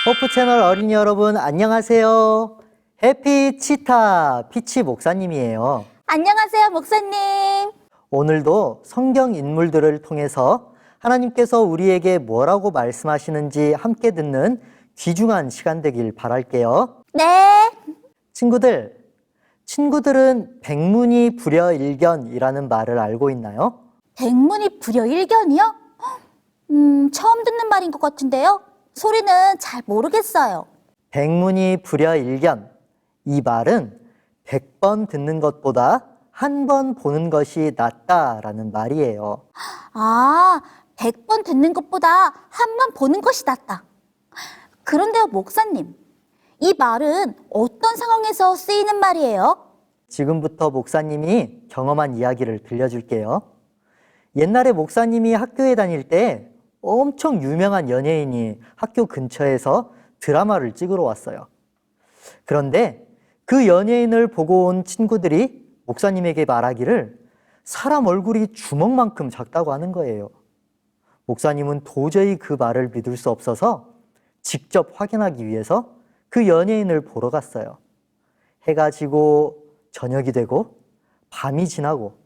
호프 채널 어린이 여러분 안녕하세요. 해피 치타 피치 목사님이에요. 안녕하세요, 목사님. 오늘도 성경 인물들을 통해서 하나님께서 우리에게 뭐라고 말씀하시는지 함께 듣는 귀중한 시간 되길 바랄게요. 네. 친구들은 백문이 불여일견이라는 말을 알고 있나요? 백문이 불여일견이요? 처음 듣는 말인 것 같은데요. 소리는 잘 모르겠어요. 백문이 불여일견. 이 말은 100번 듣는 것보다 한 번 보는 것이 낫다라는 말이에요. 아, 100번 듣는 것보다 한 번 보는 것이 낫다. 그런데요, 목사님. 이 말은 어떤 상황에서 쓰이는 말이에요? 지금부터 목사님이 경험한 이야기를 들려줄게요. 옛날에 목사님이 학교에 다닐 때 엄청 유명한 연예인이 학교 근처에서 드라마를 찍으러 왔어요. 그런데 그 연예인을 보고 온 친구들이 목사님에게 말하기를 사람 얼굴이 주먹만큼 작다고 하는 거예요. 목사님은 도저히 그 말을 믿을 수 없어서 직접 확인하기 위해서 그 연예인을 보러 갔어요. 해가 지고 저녁이 되고 밤이 지나고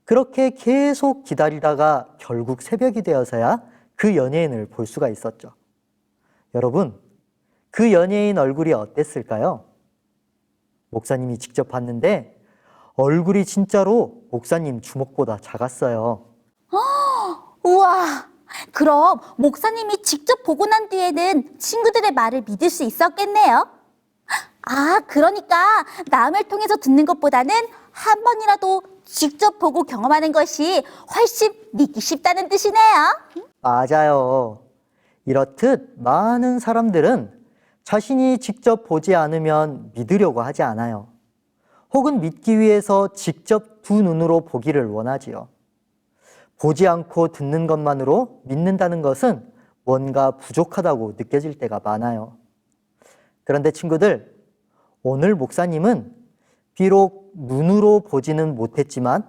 그렇게 계속 기다리다가 결국 새벽이 되어서야 그 연예인을 볼 수가 있었죠. 여러분, 그 연예인 얼굴이 어땠을까요? 목사님이 직접 봤는데 얼굴이 진짜로 목사님 주먹보다 작았어요. 우와, 그럼 목사님이 직접 보고 난 뒤에는 친구들의 말을 믿을 수 있었겠네요. 아, 그러니까 남을 통해서 듣는 것보다는 한 번이라도 직접 보고 경험하는 것이 훨씬 믿기 쉽다는 뜻이네요. 맞아요. 이렇듯 많은 사람들은 자신이 직접 보지 않으면 믿으려고 하지 않아요. 혹은 믿기 위해서 직접 두 눈으로 보기를 원하지요. 보지 않고 듣는 것만으로 믿는다는 것은 뭔가 부족하다고 느껴질 때가 많아요. 그런데 친구들, 오늘 목사님은 비록 눈으로 보지는 못했지만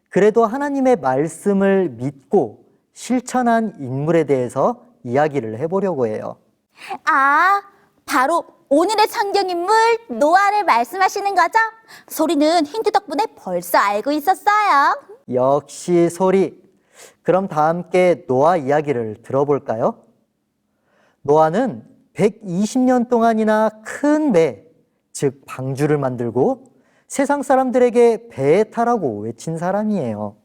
그래도 하나님의 말씀을 믿고 실천한 인물에 대해서 이야기를 해보려고 해요. 아, 바로 오늘의 성경인물 노아를 말씀하시는 거죠? 소리는 힌트 덕분에 벌써 알고 있었어요. 역시 소리. 그럼 다 함께 노아 이야기를 들어볼까요? 노아는 120년 동안이나 큰 배, 즉 방주를 만들고 세상 사람들에게 배에 타라고 외친 사람이에요.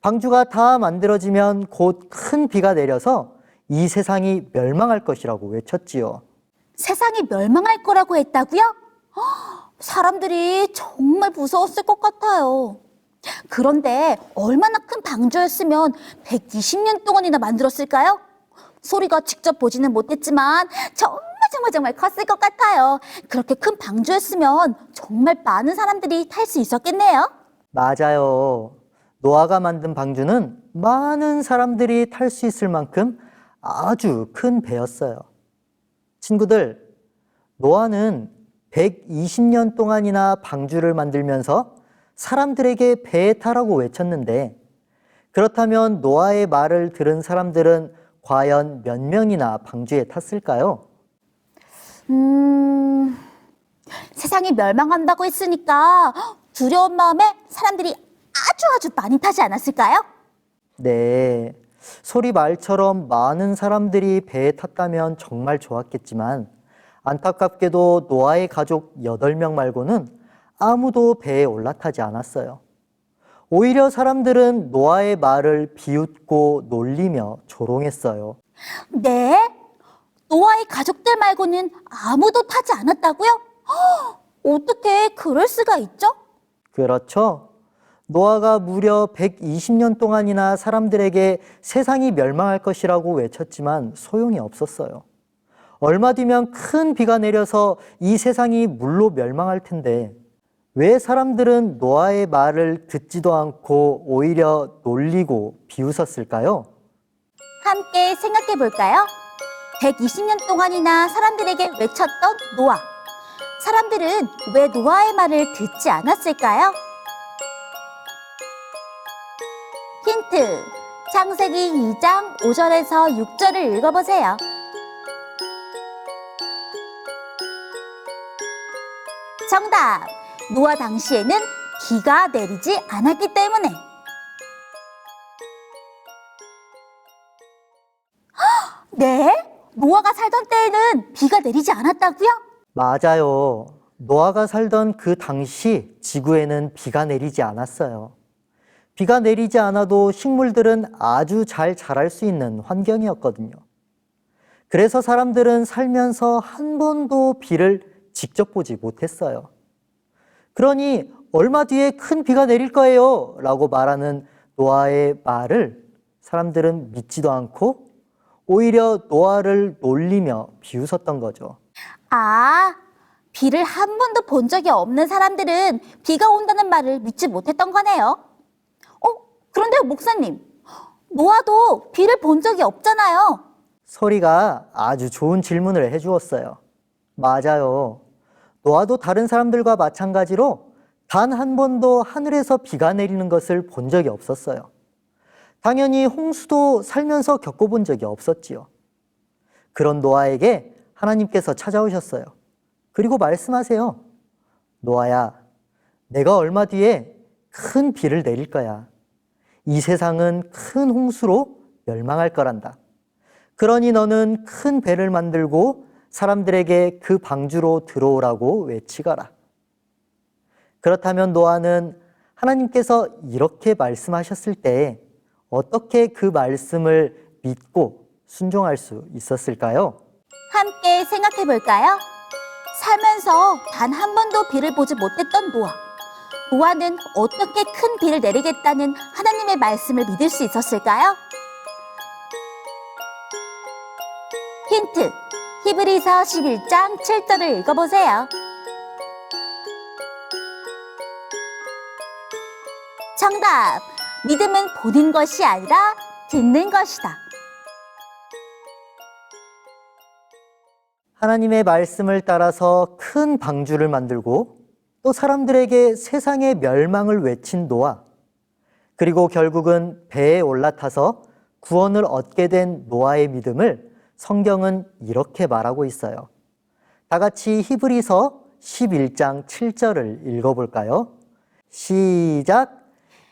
방주가 다 만들어지면 곧 큰 비가 내려서 이 세상이 멸망할 것이라고 외쳤지요. 세상이 멸망할 거라고 했다고요? 사람들이 정말 무서웠을 것 같아요. 그런데 얼마나 큰 방주였으면 120년 동안이나 만들었을까요? 소리가 직접 보지는 못했지만 정말 컸을 것 같아요. 그렇게 큰 방주였으면 정말 많은 사람들이 탈 수 있었겠네요. 맞아요. 노아가 만든 방주는 많은 사람들이 탈 수 있을 만큼 아주 큰 배였어요. 친구들, 노아는 120년 동안이나 방주를 만들면서 사람들에게 배에 타라고 외쳤는데 그렇다면 노아의 말을 들은 사람들은 과연 몇 명이나 방주에 탔을까요? 세상이 멸망한다고 했으니까 두려운 마음에 사람들이 아주 많이 타지 않았을까요? 네, 소리 말처럼 많은 사람들이 배에 탔다면 정말 좋았겠지만 안타깝게도 노아의 가족 8명 말고는 아무도 배에 올라타지 않았어요. 오히려 사람들은 노아의 말을 비웃고 놀리며 조롱했어요. 네? 노아의 가족들 말고는 아무도 타지 않았다고요? 어떻게 그럴 수가 있죠? 그렇죠? 노아가 무려 120년 동안이나 사람들에게 세상이 멸망할 것이라고 외쳤지만 소용이 없었어요. 얼마 뒤면 큰 비가 내려서 이 세상이 물로 멸망할 텐데 왜 사람들은 노아의 말을 듣지도 않고 오히려 놀리고 비웃었을까요? 함께 생각해 볼까요? 120년 동안이나 사람들에게 외쳤던 노아. 사람들은 왜 노아의 말을 듣지 않았을까요? 힌트. 창세기 2장 5절에서 6절을 읽어보세요. 정답! 노아 당시에는 비가 내리지 않았기 때문에. 네? 노아가 살던 때에는 비가 내리지 않았다고요? 맞아요. 노아가 살던 그 당시 지구에는 비가 내리지 않았어요. 비가 내리지 않아도 식물들은 아주 잘 자랄 수 있는 환경이었거든요. 그래서 사람들은 살면서 한 번도 비를 직접 보지 못했어요. 그러니 얼마 뒤에 큰 비가 내릴 거예요 라고 말하는 노아의 말을 사람들은 믿지도 않고 오히려 노아를 놀리며 비웃었던 거죠. 아, 비를 한 번도 본 적이 없는 사람들은 비가 온다는 말을 믿지 못했던 거네요. 그런데요, 목사님. 노아도 비를 본 적이 없잖아요. 소리가 아주 좋은 질문을 해주었어요. 맞아요. 노아도 다른 사람들과 마찬가지로 단 한 번도 하늘에서 비가 내리는 것을 본 적이 없었어요. 당연히 홍수도 살면서 겪어본 적이 없었지요. 그런 노아에게 하나님께서 찾아오셨어요. 그리고 말씀하세요. 노아야, 내가 얼마 뒤에 큰 비를 내릴 거야. 이 세상은 큰 홍수로 멸망할 거란다. 그러니 너는 큰 배를 만들고 사람들에게 그 방주로 들어오라고 외치거라. 그렇다면 노아는 하나님께서 이렇게 말씀하셨을 때 어떻게 그 말씀을 믿고 순종할 수 있었을까요? 함께 생각해 볼까요? 살면서 단 한 번도 비를 보지 못했던 노아. 노아는 어떻게 큰 비를 내리겠다는 하나님의 말씀을 믿을 수 있었을까요? 힌트, 히브리서 11장 7절을 읽어보세요. 정답! 믿음은 보는 것이 아니라 듣는 것이다. 하나님의 말씀을 따라서 큰 방주를 만들고 또 사람들에게 세상의 멸망을 외친 노아, 그리고 결국은 배에 올라타서 구원을 얻게 된 노아의 믿음을 성경은 이렇게 말하고 있어요. 다 같이 히브리서 11장 7절을 읽어볼까요? 시작!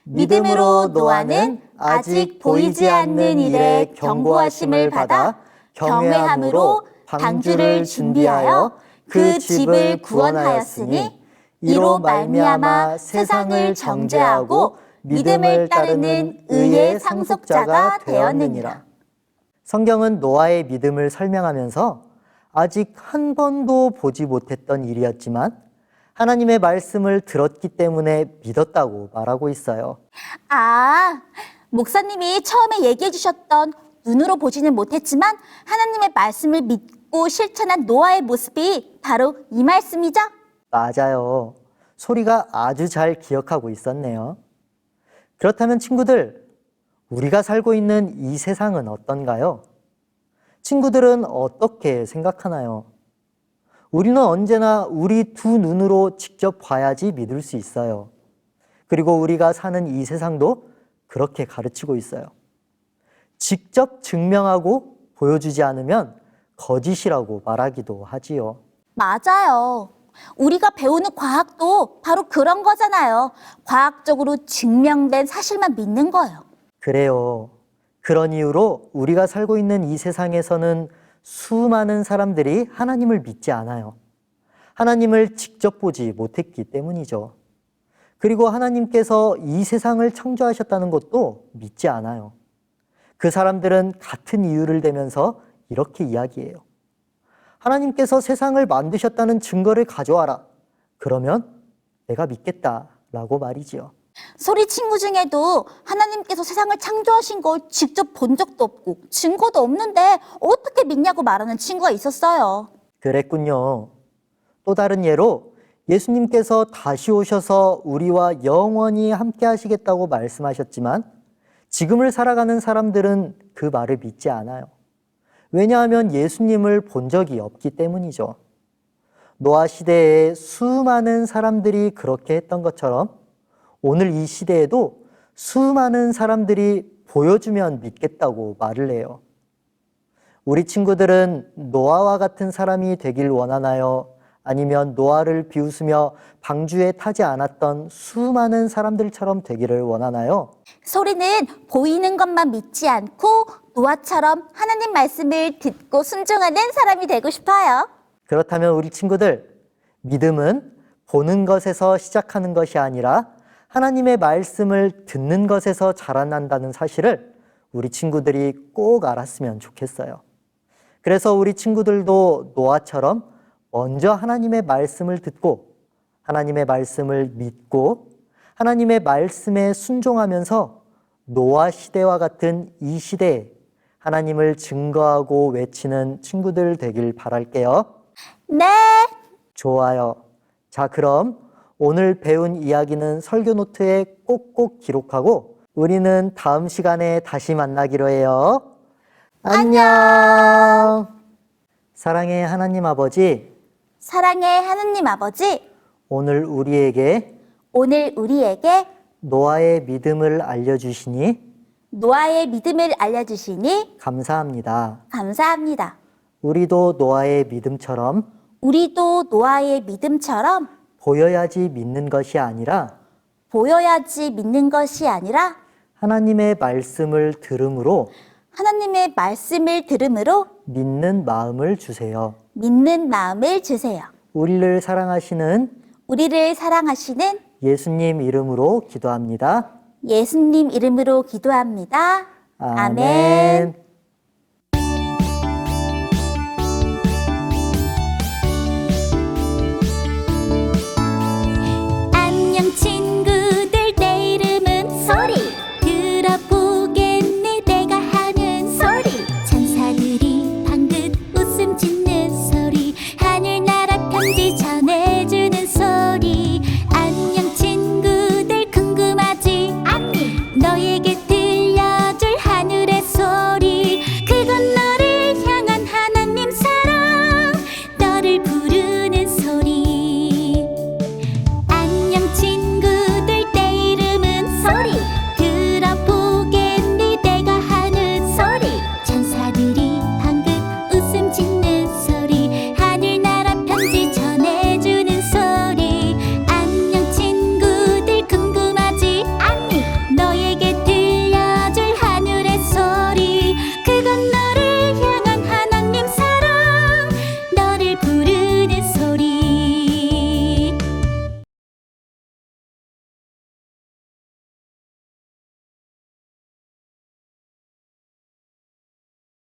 믿음으로 노아는 아직 보이지 않는 일에 경고하심을 받아 경외함으로 방주를 준비하여 그 집을 구원하였으니 이로 말미암아 세상을 정죄하고 믿음을 따르는 의의 상속자가 되었느니라. 성경은 노아의 믿음을 설명하면서 아직 한 번도 보지 못했던 일이었지만 하나님의 말씀을 들었기 때문에 믿었다고 말하고 있어요. 아, 목사님이 처음에 얘기해 주셨던 눈으로 보지는 못했지만 하나님의 말씀을 믿고 실천한 노아의 모습이 바로 이 말씀이죠? 맞아요. 소리가 아주 잘 기억하고 있었네요. 그렇다면 친구들, 우리가 살고 있는 이 세상은 어떤가요? 친구들은 어떻게 생각하나요? 우리는 언제나 우리 두 눈으로 직접 봐야지 믿을 수 있어요. 그리고 우리가 사는 이 세상도 그렇게 가르치고 있어요. 직접 증명하고 보여주지 않으면 거짓이라고 말하기도 하지요. 맞아요. 우리가 배우는 과학도 바로 그런 거잖아요. 과학적으로 증명된 사실만 믿는 거예요. 그래요. 그런 이유로 우리가 살고 있는 이 세상에서는 수많은 사람들이 하나님을 믿지 않아요. 하나님을 직접 보지 못했기 때문이죠. 그리고 하나님께서 이 세상을 창조하셨다는 것도 믿지 않아요. 그 사람들은 같은 이유를 대면서 이렇게 이야기해요. 하나님께서 세상을 만드셨다는 증거를 가져와라. 그러면 내가 믿겠다라고 말이지요. 소리 친구 중에도 하나님께서 세상을 창조하신 걸 직접 본 적도 없고 증거도 없는데 어떻게 믿냐고 말하는 친구가 있었어요. 그랬군요. 또 다른 예로 예수님께서 다시 오셔서 우리와 영원히 함께 하시겠다고 말씀하셨지만 지금을 살아가는 사람들은 그 말을 믿지 않아요. 왜냐하면 예수님을 본 적이 없기 때문이죠. 노아 시대에 수많은 사람들이 그렇게 했던 것처럼 오늘 이 시대에도 수많은 사람들이 보여주면 믿겠다고 말을 해요. 우리 친구들은 노아와 같은 사람이 되길 원하나요? 아니면 노아를 비웃으며 방주에 타지 않았던 수많은 사람들처럼 되기를 원하나요? 소리는 보이는 것만 믿지 않고 노아처럼 하나님 말씀을 듣고 순종하는 사람이 되고 싶어요. 그렇다면 우리 친구들, 믿음은 보는 것에서 시작하는 것이 아니라 하나님의 말씀을 듣는 것에서 자라난다는 사실을 우리 친구들이 꼭 알았으면 좋겠어요. 그래서 우리 친구들도 노아처럼 먼저 하나님의 말씀을 듣고 하나님의 말씀을 믿고 하나님의 말씀에 순종하면서 노아 시대와 같은 이 시대에 하나님을 증거하고 외치는 친구들 되길 바랄게요. 네, 좋아요. 자, 그럼 오늘 배운 이야기는 설교 노트에 꼭꼭 기록하고 우리는 다음 시간에 다시 만나기로 해요. 안녕. 사랑의 하나님 아버지, 사랑의 하느님 아버지, 오늘 우리에게 오늘 우리에게 노아의 믿음을 알려주시니 노아의 믿음을 알려주시니 감사합니다. 감사합니다. 우리도 노아의 믿음처럼 우리도 노아의 믿음처럼 보여야지 믿는 것이 아니라 보여야지 믿는 것이 아니라 하나님의 말씀을 들음으로 하나님의 말씀을 들음으로 믿는 마음을 주세요. 믿는 마음을 주세요. 우리를 사랑하시는 우리를 사랑하시는 예수님 이름으로 기도합니다. 예수님 이름으로 기도합니다. 아멘. 안녕 친구